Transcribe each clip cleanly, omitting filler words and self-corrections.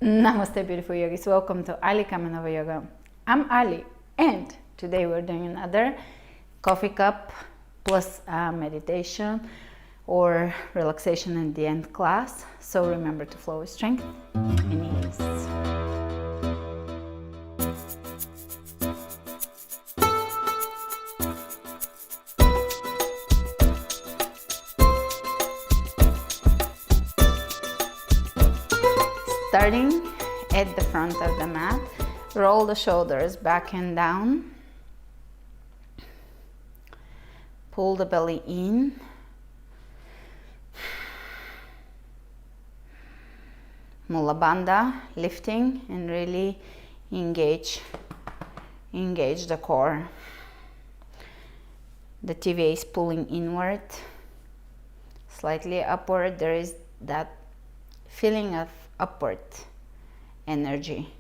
Namaste, beautiful yogis. Welcome to Ali Kamenova Yoga. I'm Ali, and today we're doing another coffee cup plus meditation or relaxation in the end class. So remember to flow with strength and ease. Starting at the front of the mat, roll the shoulders back and down, pull the belly in, Mula Bandha, lifting and really engage the core. The TVA is pulling inward, slightly upward. There is that feeling of upward energy,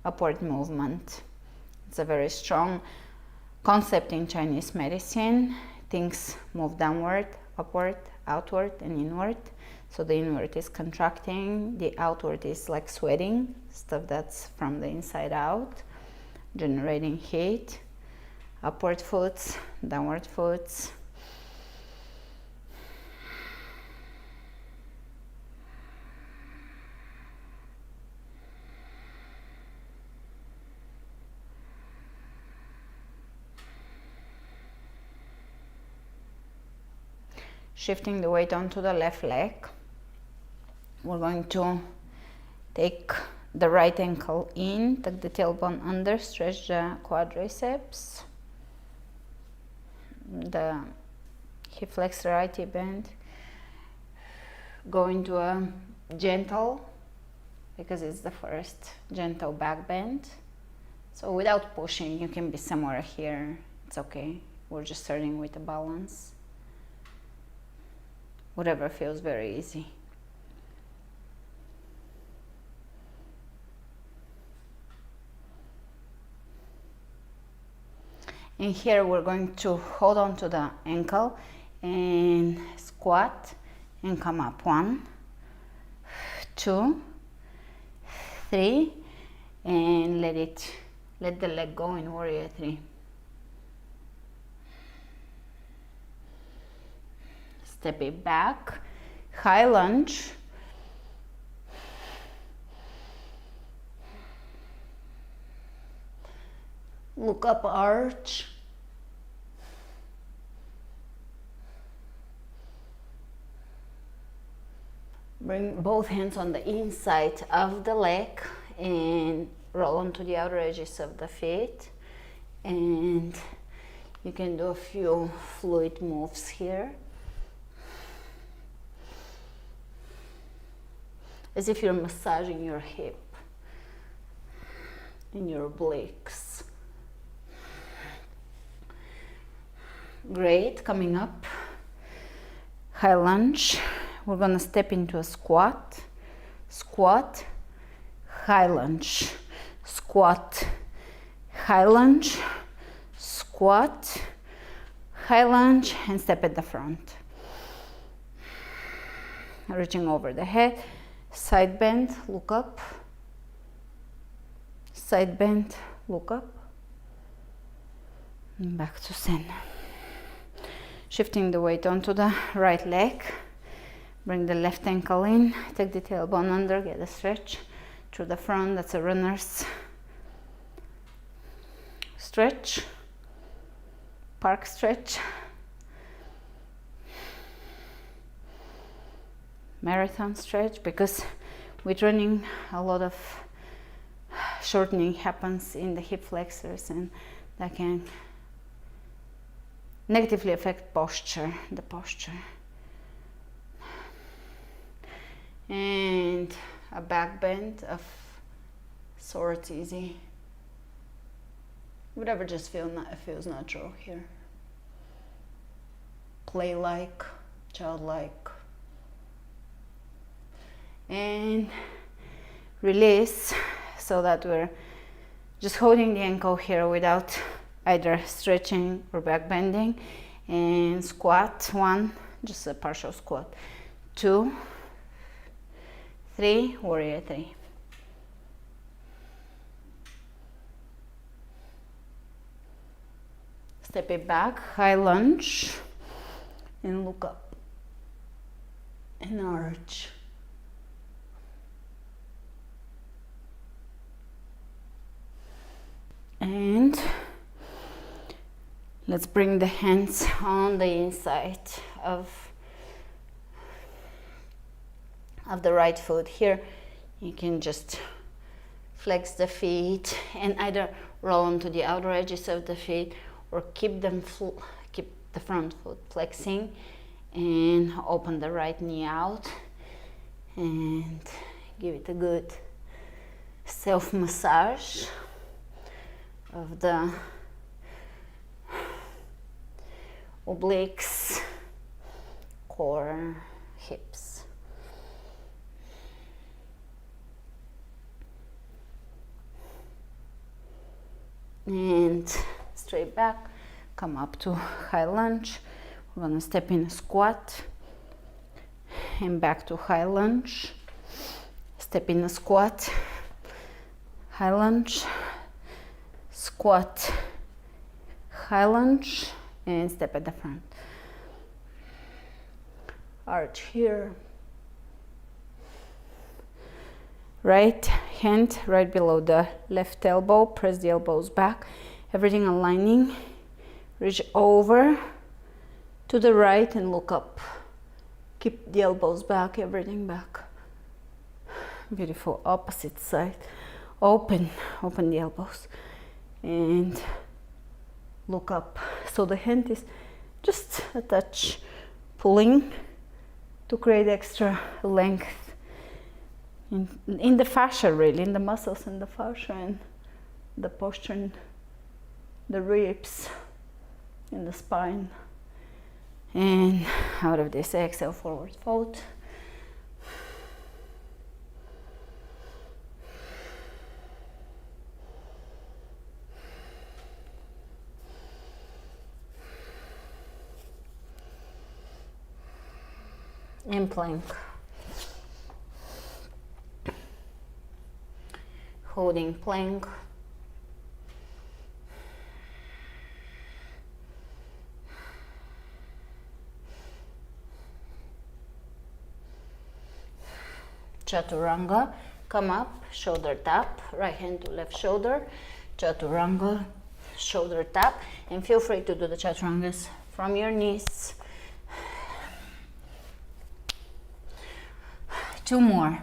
upward movement. It's a very strong concept in Chinese medicine. Things move downward, upward, outward, and inward. So the inward is contracting, the outward is like sweating, stuff that's from the inside out, generating heat. Upward foots, downward foots. Shifting the weight onto the left leg. We're going to take the right ankle in, tuck the tailbone under, stretch the quadriceps, the hip flexor, right hip bend. Go into a gentle, because it's the first, gentle back bend. So without pushing, you can be somewhere here, it's okay. We're just starting with a balance. Whatever feels very easy. And here we're going to hold on to the ankle and squat and come up. 1, 2, 3, and let the leg go in warrior 3. Step it back, high lunge, look up, arch, bring both hands on the inside of the leg and roll onto the outer edges of the feet, and you can do a few fluid moves here. As if you're massaging your hip and your obliques. Great, coming up, high lunge. We're gonna step into a squat, squat, high lunge, squat, high lunge, squat, high lunge, and step at the front. Reaching over the head. Side bend, look up. Side bend, look up. And back to center. Shifting the weight onto the right leg. Bring the left ankle in. Take the tailbone under, get a stretch through the front. That's a runner's stretch. Park stretch. Marathon stretch, because with running a lot of shortening happens in the hip flexors, and that can negatively affect the posture. And a back bend of sorts, easy. Whatever just feels natural here. Play-like, childlike. And release, so that we're just holding the ankle here without either stretching or back bending. And squat, 1, just a partial squat, 2, 3, warrior 3. Step it back, high lunge, and look up and arch. And let's bring the hands on the inside of the right foot. Here you can just flex the feet and either roll onto the outer edges of the feet or keep the front foot flexing and open the right knee out and give it a good self massage of the obliques, core, hips. And straight back, come up to high lunge. We're gonna step in a squat and back to high lunge. Step in a squat, high lunge, squat, high lunge, and step at the front. Arch here. Right hand right below the left elbow, press the elbows back, everything aligning. Reach over to the right and look up. Keep the elbows back, everything back. Beautiful. Opposite side. Open the elbows and look up. So the hand is just a touch pulling to create extra length in the fascia, really, in the muscles and the fascia and the posture and the ribs and the spine. And out of this, exhale, forward fold. And plank. Holding plank. Chaturanga, come up, shoulder tap, right hand to left shoulder, chaturanga, shoulder tap, and feel free to do the chaturangas from your knees. 2 more.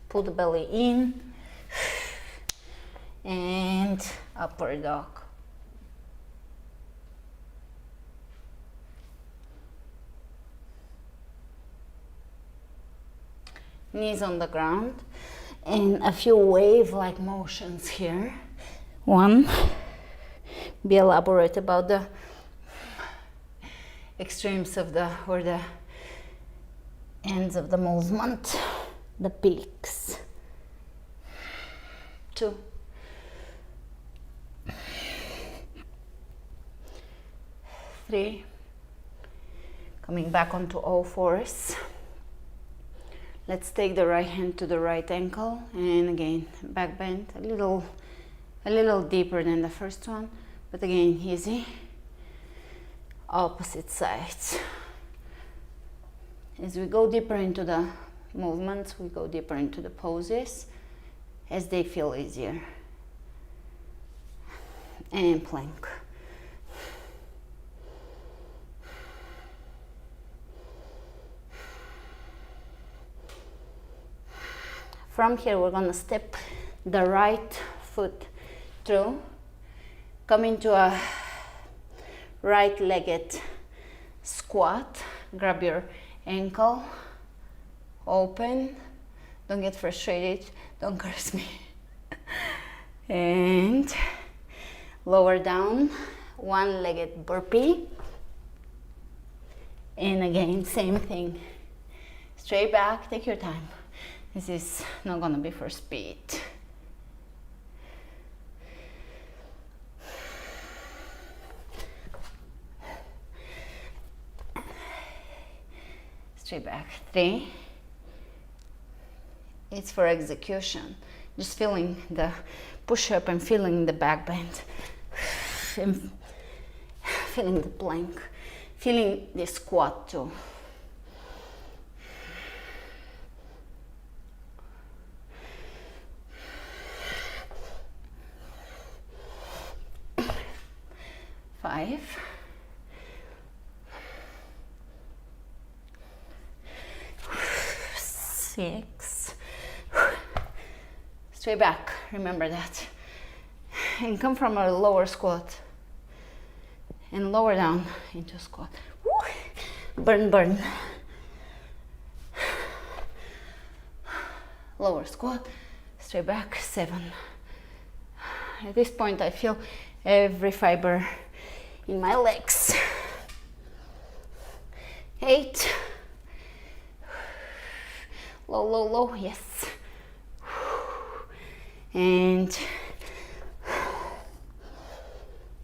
Pull the belly in and upward dog. Knees on the ground and a few wave-like motions here. 1, be elaborate about the extremes of the ends of the movement, the peaks. 2, 3, coming back onto all fours. Let's take the right hand to the right ankle and again back bend a little deeper than the first one, but again easy. Opposite sides. As we go deeper into the movements, we go deeper into the poses as they feel easier. And plank. From here, we're gonna step the right foot through, come into a right-legged squat, grab your ankle, open, don't get frustrated, don't curse me. And lower down, one-legged burpee. And again, same thing. Straight back, take your time. This is not gonna be for speed. Straight back, 3. It's for execution. Just feeling the push up and feeling the back bend. feeling the plank, feeling the squat too. Five. 6. Straight back, remember that. And come from a lower squat. And lower down into squat. Woo. Burn, burn. Lower squat, straight back, 7. At this point I feel every fiber in my legs. 8. Low, low, low, yes. And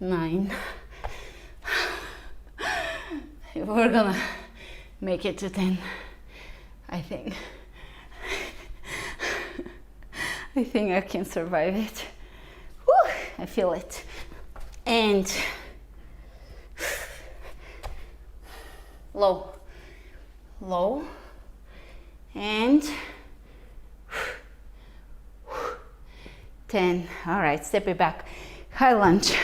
9. We're gonna make it to 10, I think. I think I can survive it. Woo, I feel it. And low, low, and 10. All right, step it back. High lunge.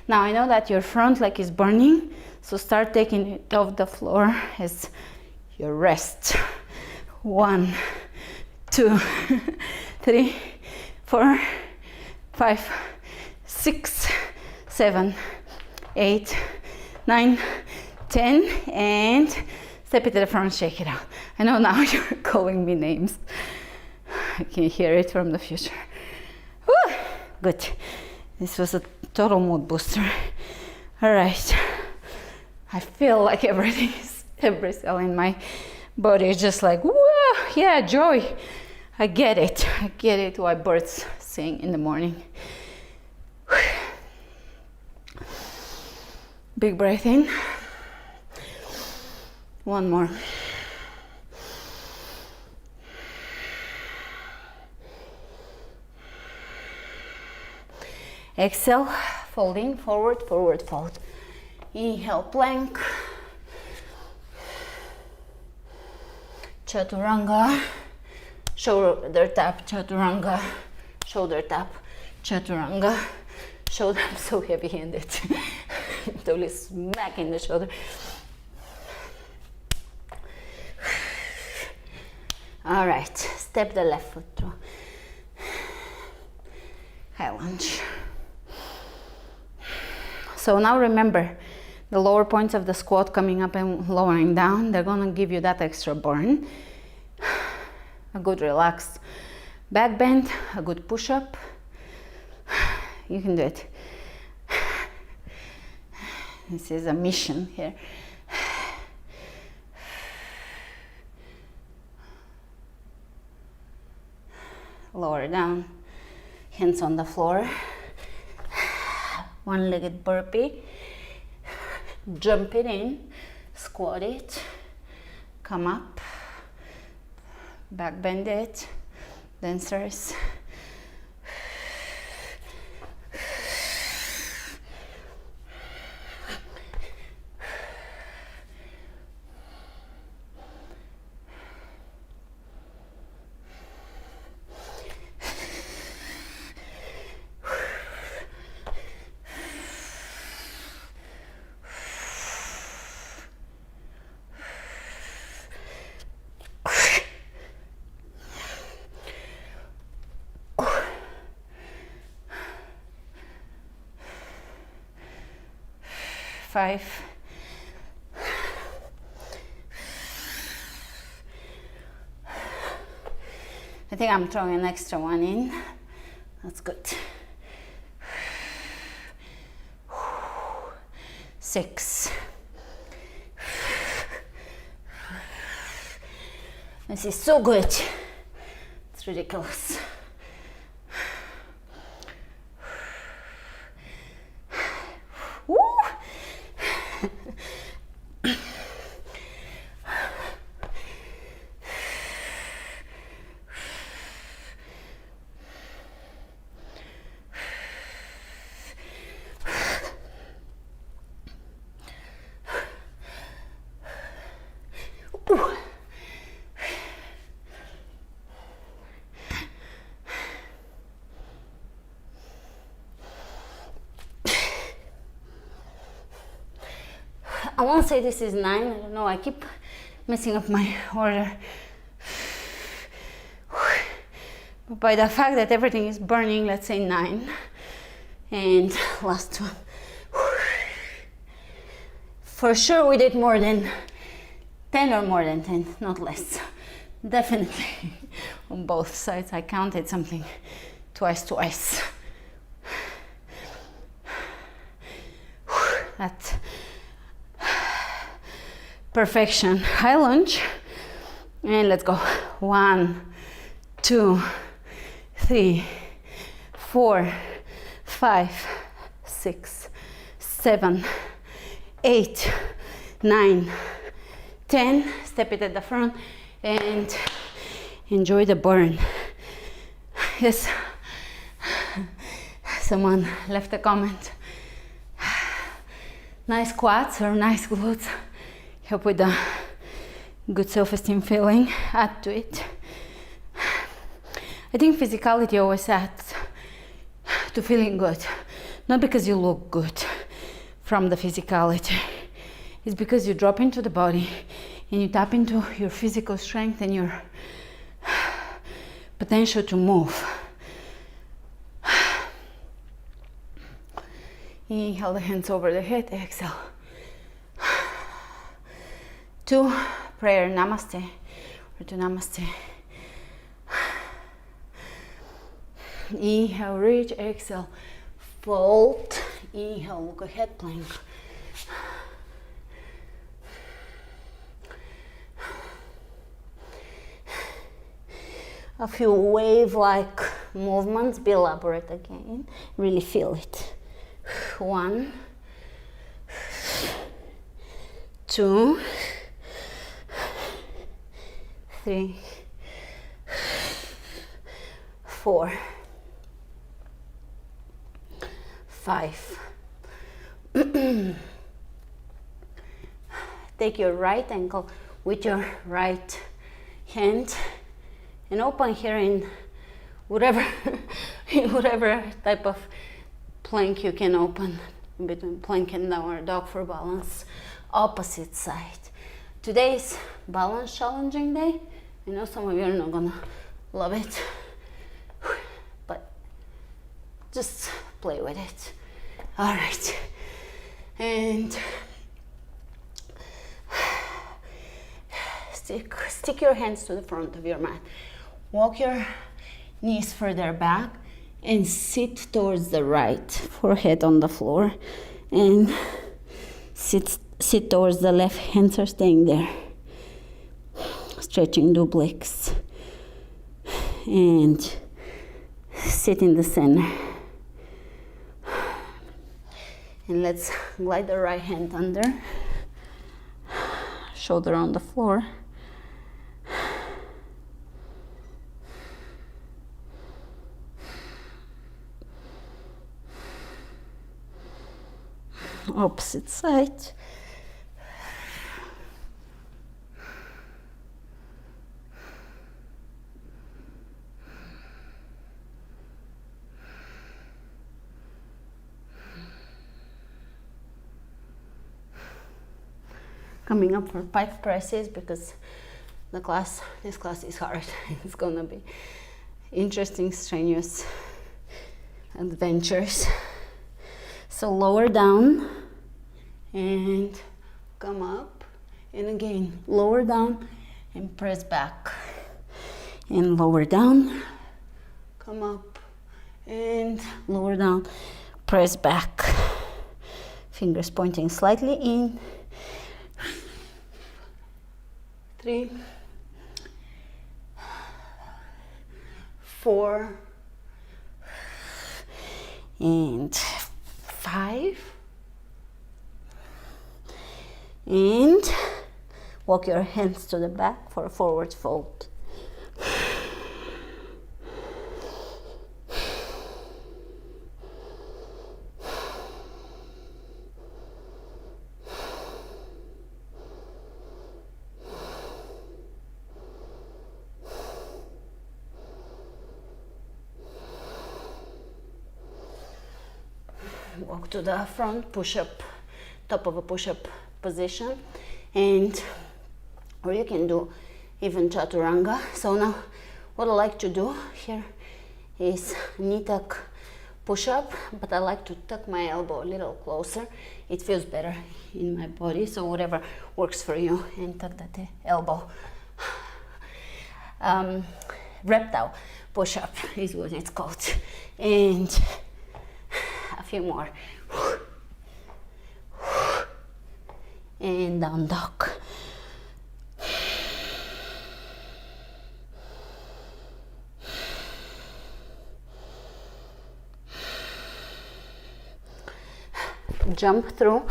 Now I know that your front leg is burning, so start taking it off the floor as your rest. 1, 2, 3, 4, 5, 6, 7, 8, 9, 10, and step it to the front, shake it out. I know now you're calling me names. I can hear it from the future. Woo! Good. This was a total mood booster. All right. I feel like every cell in my body is just like, whoa, yeah, joy. I get it. I get it why birds sing in the morning. Big breath in. One more. Exhale, folding, forward, forward, fold. Inhale, plank. Chaturanga. Shoulder tap, chaturanga. Shoulder tap, chaturanga. Shoulder, I'm so heavy-handed. Totally smack in the shoulder. All right, step the left foot through. High lunge. So now remember, the lower points of the squat coming up and lowering down, they're gonna give you that extra burn. A good relaxed back bend, a good push-up. You can do it. This is a mission here. Lower down, hands on the floor. One-legged burpee. Jump it in, squat it, come up, back bend it, dancers. Five. I think I'm throwing an extra one in. That's good. 6. This is so good. It's ridiculous. Woo! 5. I won't say this is 9, I don't know, I keep messing up my order. But by the fact that everything is burning, let's say 9. And last one. For sure we did more than 10 or more than 10, not less. Definitely on both sides. I counted something twice. That's perfection. High lunge. And let's go. 1, 2, 3, 4, 5, 6, 7, 8, 9, 10. Step it at the front and enjoy the burn. Yes, someone left a comment. Nice quads or nice glutes help with the good self-esteem feeling. Add to it. I think physicality always adds to feeling good. Not because you look good from the physicality. It's because you drop into the body and you tap into your physical strength and your potential to move. Inhale the hands over the head, exhale. 2, prayer, namaste, or to namaste. Inhale, reach, exhale, fold. Inhale, look ahead, plank. A few wave-like movements, be elaborate again, really feel it. 1, 2, 3, 4, 5. Take your right ankle with your right hand and open here in whatever type of plank you can open, in between plank and downward dog for balance. Opposite side. Today's balance challenging day. I know some of you are not gonna love it, but just play with it. All right, and stick your hands to the front of your mat. Walk your knees further back and sit towards the right, forehead on the floor, and sit towards the left, hands are staying there. Stretching duplix. And sit in the center. And let's glide the right hand under, shoulder on the floor. Opposite side. Coming up for pike presses because this class is hard. It's gonna be interesting, strenuous adventures. So lower down and come up, and again lower down and press back, and lower down, come up and lower down, press back, fingers pointing slightly in. 3, 4, and 5, and walk your hands to the back for a forward fold. Walk to the front, push up, top of a push-up position, and or you can do even chaturanga. So now what I like to do here is knee tuck push-up, but I like to tuck my elbow a little closer. It feels better in my body, so whatever works for you, and tuck that elbow. Reptile push-up is what it's called. And a few more. And down dog. Jump through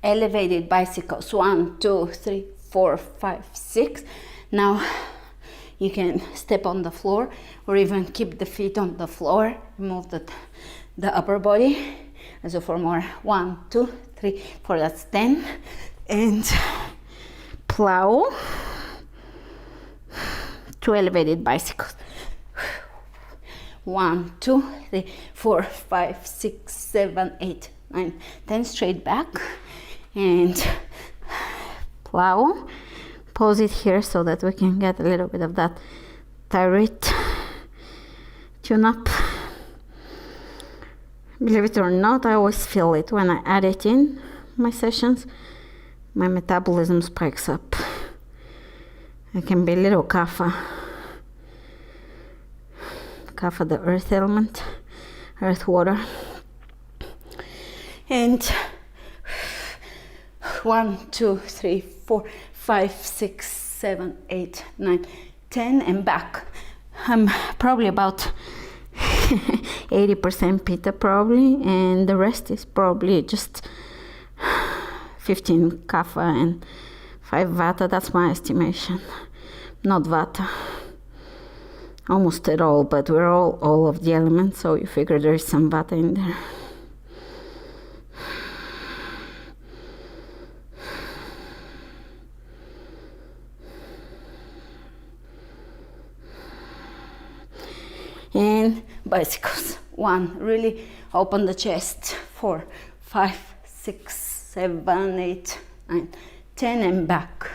elevated bicycles. 1, 2, 3, 4, 5, 6. Now you can step on the floor or even keep the feet on the floor. Move the upper body. So for more, 1, 2, 3, 4, that's 10. And plow. 2 elevated bicycles. 1, 2, 3, 4, 5, 6, 7, 8, 9, 10. Straight back and plow. Pose it here so that we can get a little bit of that thyroid tune up. Believe it or not, I always feel it when I add it in my sessions. My metabolism spikes up. It can be a little kapha. Kapha, the earth element, earth water. And 1, 2, 3, 4, 5, 6, 7, 8, 9, 10, and back. I'm probably about 80% pitta probably, and the rest is probably just 15 kapha and 5 vata. That's my estimation. Not vata almost at all, but we're all of the elements, so you figure there is some vata in there. And bicycles. 1, really open the chest. 4, 5, 6, 7, 8, 9, 10, and back.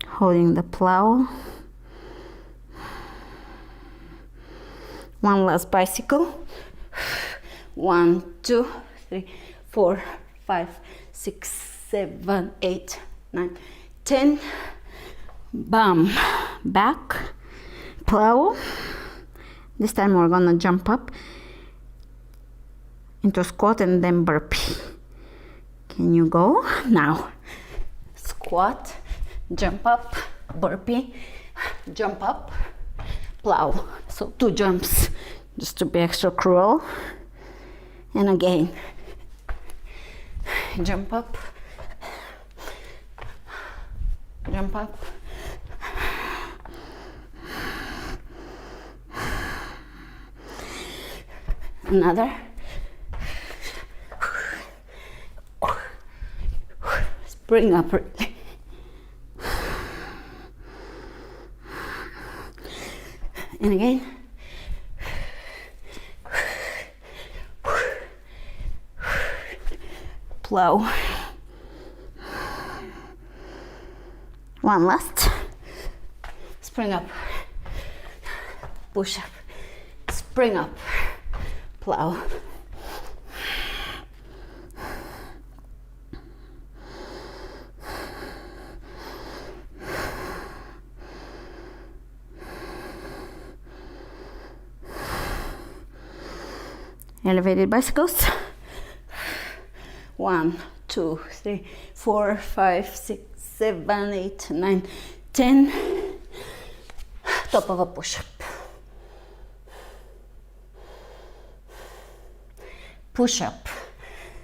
Holding the plow. 1 last bicycle. 1, 2, 3, 4, 5, 6, 7, 8, 9, 10. Bam, back, plow. This time we're gonna jump up into squat and then burpee. Can you go? Now, squat, jump up, burpee, jump up, plow. So 2 jumps, just to be extra cruel. And again, jump up, jump up. Another. Spring up. And again. Plow. 1 last. Spring up. Push up. Spring up. Plow. Elevated bicycles. 1, 2, 3, 4, 5, 6, 7, 8, 9, 10. Top of a push-up. Push-up,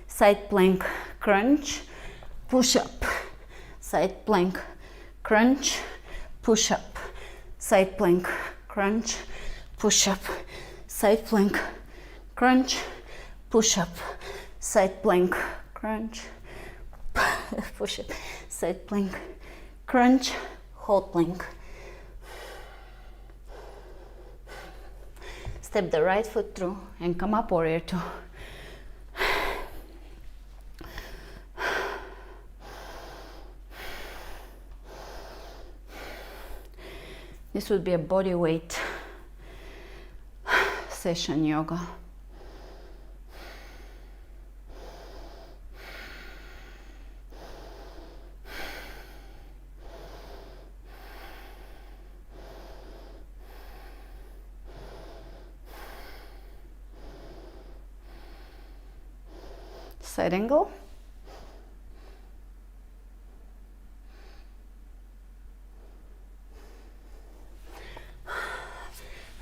side plank crunch, push-up, side plank crunch, push-up, side plank crunch, push-up, side plank crunch, push-up, side plank crunch, push-up, side plank crunch, hold plank. Step the right foot through and come up, warrior 2. This would be a body weight session yoga. Side angle.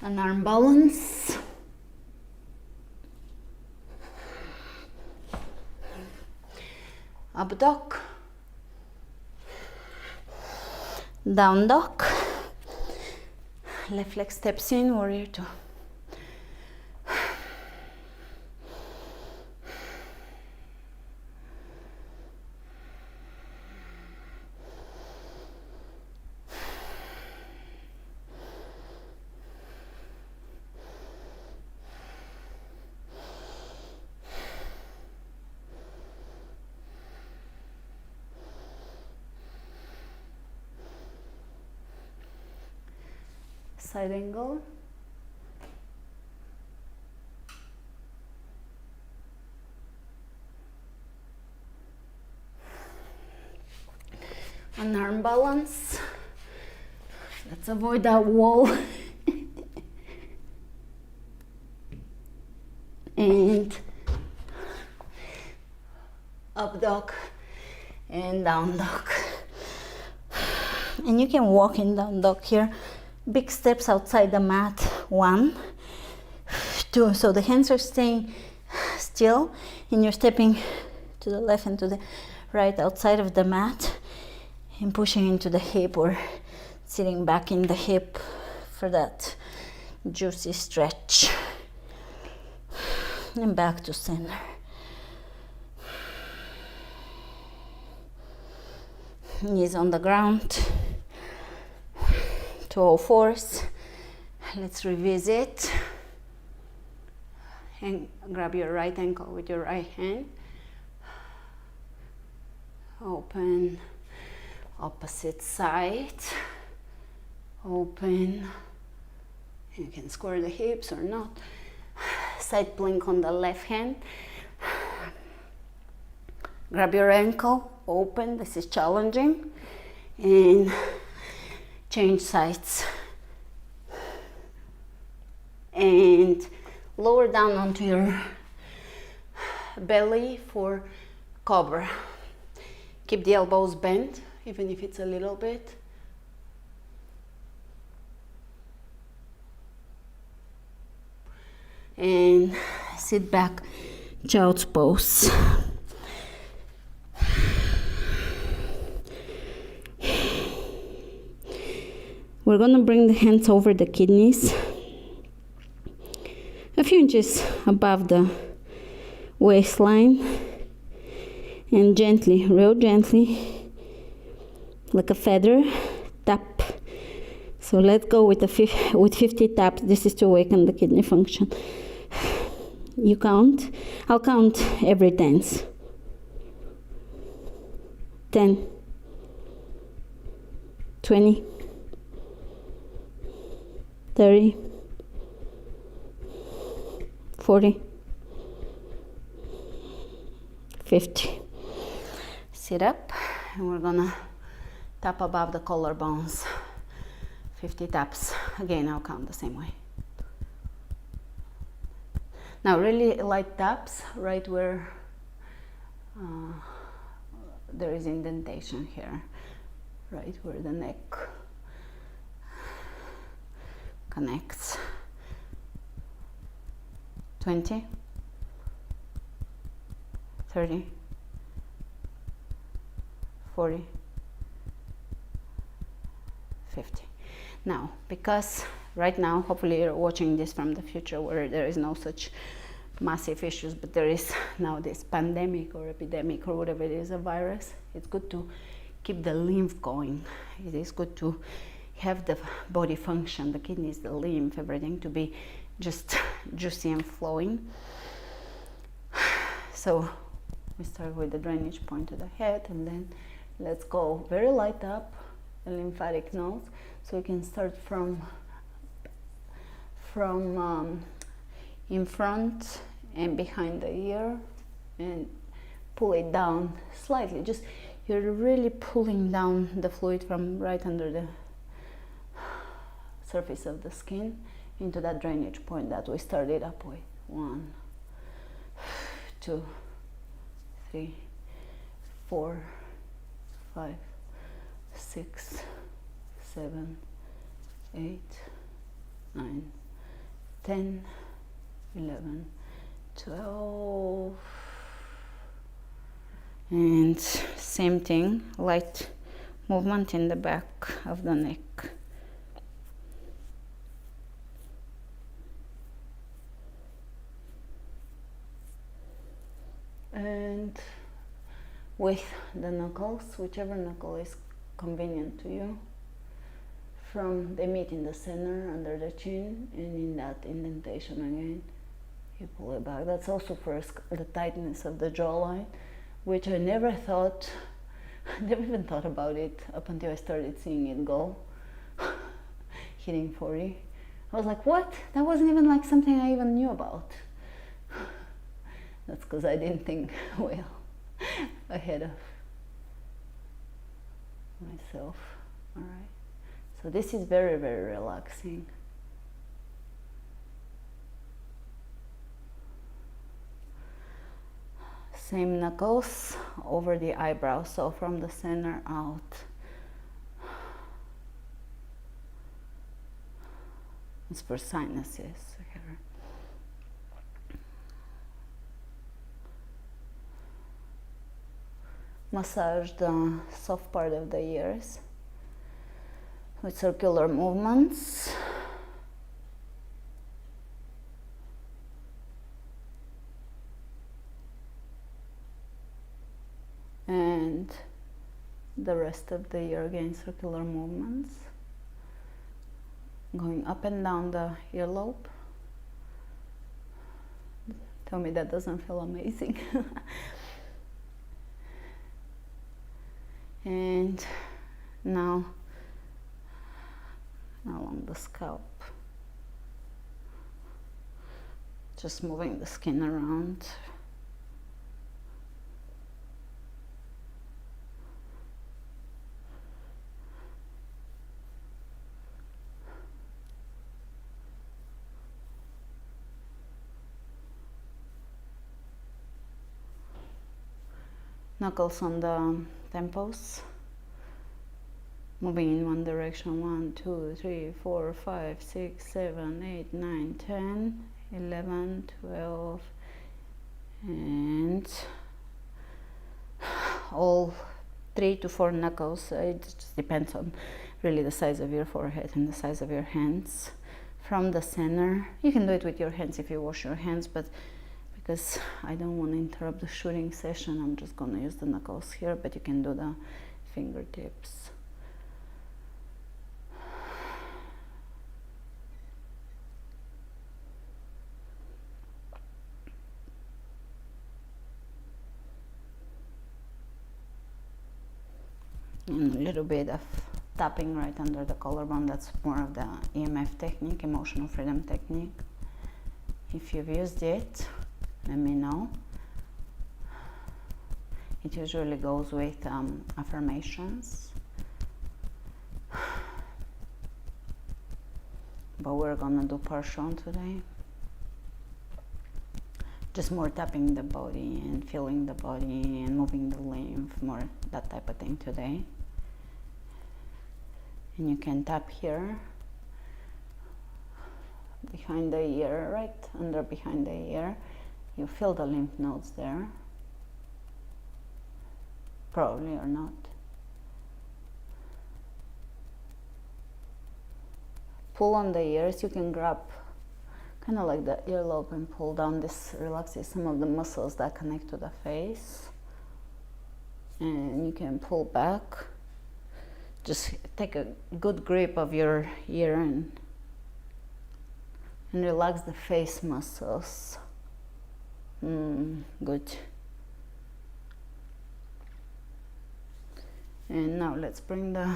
An arm balance. Up dog. Down dog. Left leg steps in, warrior two. Side angle. An arm balance. Let's avoid that wall. And up dog and down dog. And you can walk in down dog here. Big steps outside the mat. 1, 2. So the hands are staying still and you're stepping to the left and to the right outside of the mat and pushing into the hip or sitting back in the hip for that juicy stretch. And back to center. Knees on the ground. 204s. Let's revisit. And grab your right ankle with your right hand. Open. Opposite side. Open. You can square the hips or not. Side plank on the left hand. Grab your ankle. Open. This is challenging. And change sides. And lower down onto your belly for cobra. Keep the elbows bent, even if it's a little bit. And sit back, child's pose. We're going to bring the hands over the kidneys, a few inches above the waistline, and gently, real gently, like a feather, tap. So let's go with 50 taps. This is to awaken the kidney function. You count. I'll count every 10. 10, 20, 30, 40, 50. Sit up, and we're gonna tap above the collarbones. 50 taps. Again, I'll count the same way. Now, really light taps right where there is indentation here, right where the neck connects. 20, 30, 40, 50. Now, because right now, hopefully you're watching this from the future where there is no such massive issues, but there is now this pandemic or epidemic or whatever it is, a virus, it's good to keep the lymph going. It is good to have the body function, the kidneys, the lymph, everything to be just juicy and flowing. So we start with the drainage point to the head, and then let's go very light up the lymphatic nodes. So you can start from in front and behind the ear and pull it down slightly. Just you're really pulling down the fluid from right under the surface of the skin into that drainage point that we started up with. 1, 2, 3, 4, 5, 6, 7, 8, 9, 10, 11, 12. And same thing, light movement in the back of the neck. And with the knuckles, whichever knuckle is convenient to you, they meet in the center under the chin, and in that indentation again, you pull it back. That's also for the tightness of the jawline, which I never even thought about it up until I started seeing it go, hitting 40. I was like, what? That wasn't even like something I even knew about. That's because I didn't think well ahead of myself. All right. So this is very, very relaxing. Same knuckles over the eyebrow, so from the center out. It's for sinuses here. Massage the soft part of the ears with circular movements. And the rest of the ear again, circular movements. Going up and down the earlobe. Tell me that doesn't feel amazing. And now along the scalp, just moving the skin around. Knuckles on the temples, moving in one direction. 1, 2, 3, 4, 5, 6, 7, 8, 9, 10, 11, 12, and all 3 to 4 knuckles. It just depends on really the size of your forehead and the size of your hands. From the center, you can do it with your hands if you wash your hands, but because I don't want to interrupt the shooting session, I'm just going to use the knuckles here, but you can do the fingertips. And a little bit of tapping right under the collarbone. That's more of the EMF technique, emotional freedom technique. If you've used it, let me know. It usually goes with affirmations, but we're gonna do partial today. Just more tapping the body and feeling the body and moving the lymph, more that type of thing today. And you can tap here behind the ear, right under behind the ear. You feel the lymph nodes there, probably or not. Pull on the ears. You can grab kind of like the earlobe and pull down. This relaxes some of the muscles that connect to the face. And you can pull back. Just take a good grip of your ear and relax the face muscles. Good. And now let's bring the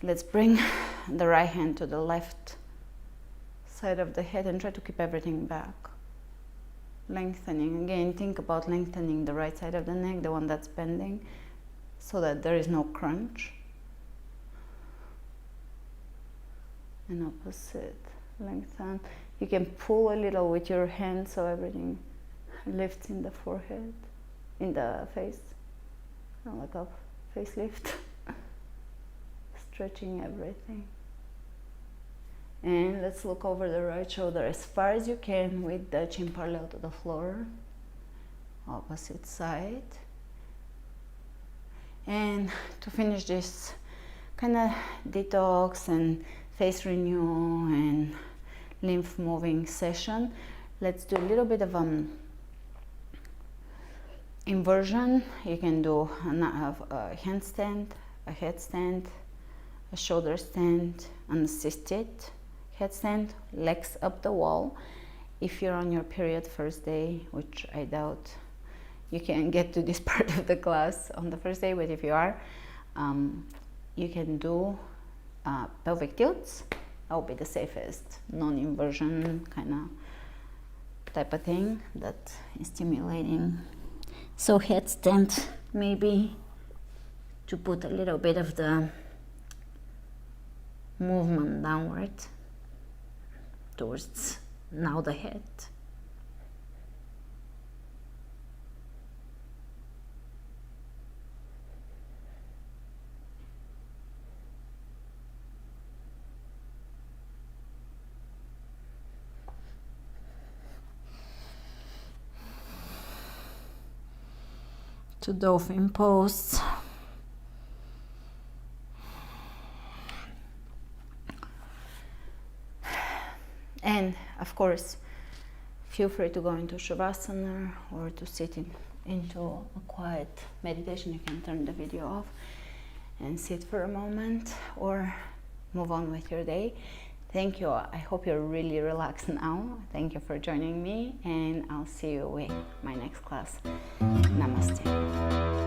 Let's bring the right hand to the left side of the head and try to keep everything back. Lengthening. Again, think about lengthening the right side of the neck, the one that's bending, so that there is no crunch. And opposite. Lengthen. You can pull a little with your hand so everything lifts in the forehead, in the face, like a facelift. Stretching everything. And let's look over the right shoulder as far as you can with the chin parallel to the floor. Opposite side. And to finish this kind of detox and face renew and lymph moving session, let's do a little bit of inversion. You can do a handstand, a headstand, a shoulder stand, an assisted headstand, legs up the wall. If you're on your period first day, which I doubt you can get to this part of the class on the first day, but if you are, you can do pelvic tilts. That will be the safest non-inversion kind of type of thing that is stimulating. So headstand, maybe to put a little bit of the movement downward towards now the head. To dolphin pose. And of course, feel free to go into Shavasana or to sit into a quiet meditation. You can turn the video off and sit for a moment or move on with your day. Thank you. I hope you're really relaxed now. Thank you for joining me, and I'll see you with my next class. Namaste.